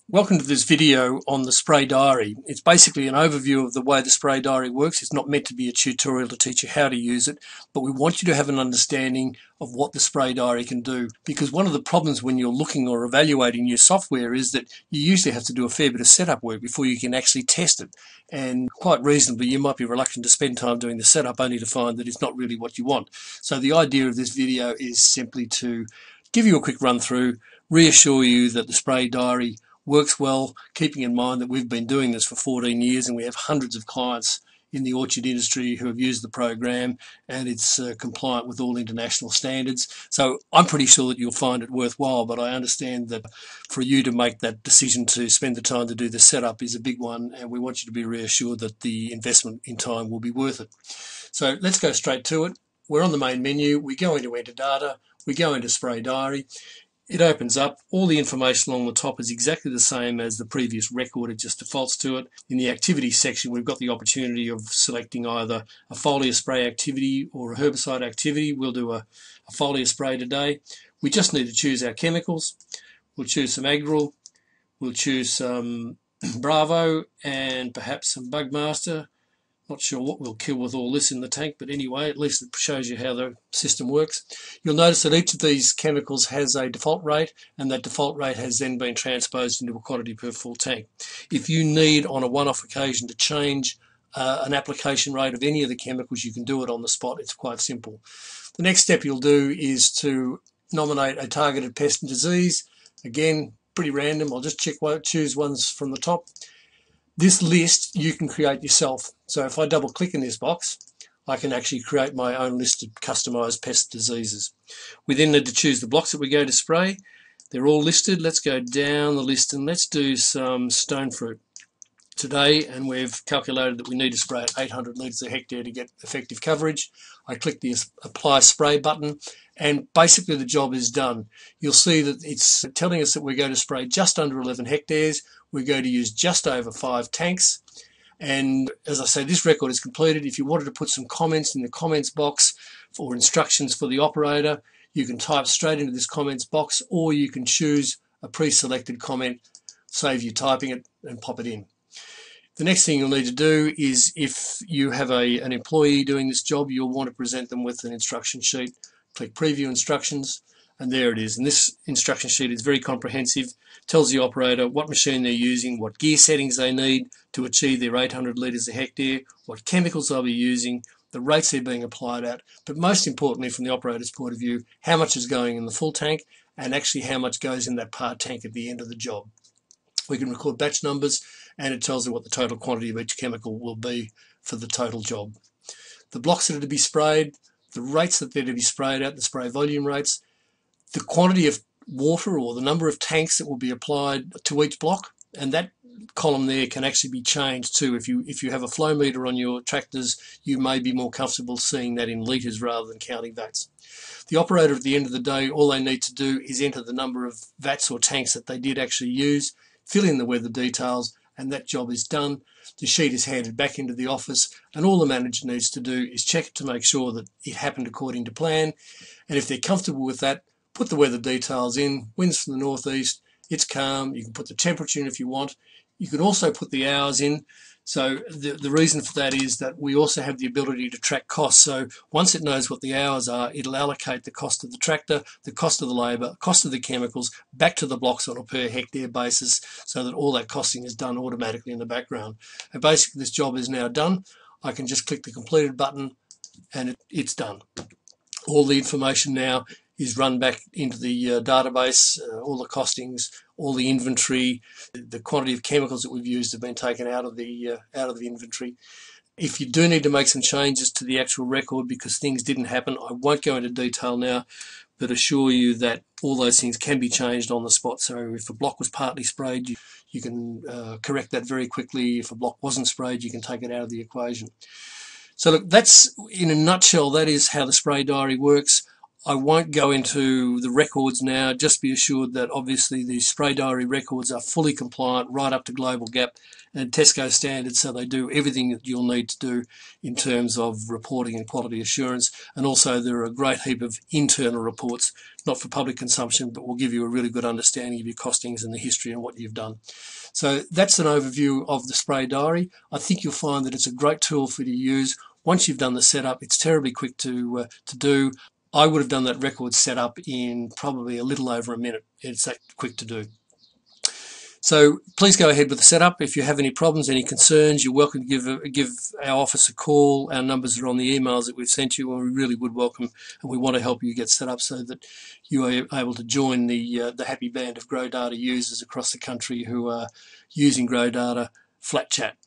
Welcome to this video on the spray diary. It's basically an overview of the way the spray diary works. It's not meant to be a tutorial to teach you how to use it, but we want you to have an understanding of what the spray diary can do. Because one of the problems when you're looking or evaluating your software is that you usually have to do a fair bit of setup work before you can actually test it. And quite reasonably, you might be reluctant to spend time doing the setup only to find that it's not really what you want. So the idea of this video is simply to give you a quick run through, reassure you that the spray diary works well, keeping in mind that we've been doing this for 14 years and we have hundreds of clients in the orchard industry who have used the program, and it's compliant with all international standards. So I'm pretty sure that you'll find it worthwhile, but I understand that for you to make that decision to spend the time to do the setup is a big one, and we want you to be reassured that the investment in time will be worth it. So let's go straight to it. We're on the main menu. We go into Enter Data. We go into Spray Diary. It opens up. All the information along the top is exactly the same as the previous record. It just defaults to it. In the activity section, we've got the opportunity of selecting either a foliar spray activity or a herbicide activity. We'll do a foliar spray today. We just need to choose our chemicals. We'll choose some Agril. We'll choose some Bravo and perhaps some Bugmaster. Not sure what we'll kill with all this in the tank, but anyway, at least it shows you how the system works. You'll notice that each of these chemicals has a default rate, and that default rate has then been transposed into a quantity per full tank. If you need on a one-off occasion to change an application rate of any of the chemicals, you can do it on the spot. It's quite simple. The next step you'll do is to nominate a targeted pest and disease. Again, pretty random. I'll just choose ones from the top. This list you can create yourself. So if I double click in this box, I can actually create my own list of customized pest diseases. We then need to choose the blocks that we go to spray. They're all listed. Let's go down the list and let's do some stone fruit today, and we've calculated that we need to spray at 800 litres a hectare to get effective coverage. I click the apply spray button and basically the job is done. You'll see that it's telling us that we're going to spray just under 11 hectares. We're going to use just over 5 tanks. And as I say, this record is completed. If you wanted to put some comments in the comments box for instructions for the operator, you can type straight into this comments box, or you can choose a pre-selected comment, save you typing it and pop it in. The next thing you'll need to do is, if you have an employee doing this job, you'll want to present them with an instruction sheet. Click Preview Instructions, and there it is. And this instruction sheet is very comprehensive. Tells the operator what machine they're using, what gear settings they need to achieve their 800 litres a hectare, what chemicals they'll be using, the rates they're being applied at, but most importantly from the operator's point of view, how much is going in the full tank and actually how much goes in that part tank at the end of the job. We can record batch numbers, and it tells you what the total quantity of each chemical will be for the total job. The blocks that are to be sprayed, the rates that they're to be sprayed at, the spray volume rates, the quantity of water or the number of tanks that will be applied to each block, and that column there can actually be changed too. If you have a flow meter on your tractors, you may be more comfortable seeing that in litres rather than counting vats. The operator at the end of the day, all they need to do is enter the number of vats or tanks that they did actually use, fill in the weather details, and that job is done. The sheet is handed back into the office, and all the manager needs to do is check it to make sure that it happened according to plan. And if they're comfortable with that, put the weather details in. Winds from the northeast, it's calm. You can put the temperature in if you want. You can also put the hours in. So the reason for that is that we also have the ability to track costs. So once it knows what the hours are, it'll allocate the cost of the tractor, the cost of the labour, cost of the chemicals back to the blocks on a per hectare basis, so that all that costing is done automatically in the background. And basically this job is now done. I can just click the completed button and it's done. All the information now is run back into the database. All the costings, all the inventory, the quantity of chemicals that we've used have been taken out of the inventory. If you do need to make some changes to the actual record because things didn't happen, I won't go into detail now, but assure you that all those things can be changed on the spot. So if a block was partly sprayed, you can correct that very quickly. If a block wasn't sprayed, you can take it out of the equation. So look, that's in a nutshell, that is how the spray diary works. I won't go into the records now. Just be assured that obviously the spray diary records are fully compliant right up to Global Gap and Tesco standards, so they do everything that you'll need to do in terms of reporting and quality assurance. And also there are a great heap of internal reports, not for public consumption, but will give you a really good understanding of your costings and the history and what you've done. So that's an overview of the spray diary. I think you'll find that it's a great tool for you to use. Once you've done the setup, it's terribly quick to do. I would have done that record setup in probably a little over a minute. It's that quick to do. So please go ahead with the setup. If you have any problems, any concerns, you're welcome to give our office a call. Our numbers are on the emails that we've sent you, and we really would welcome, and we want to help you get set up so that you are able to join the happy band of Grow Data users across the country who are using Grow Data flat chat.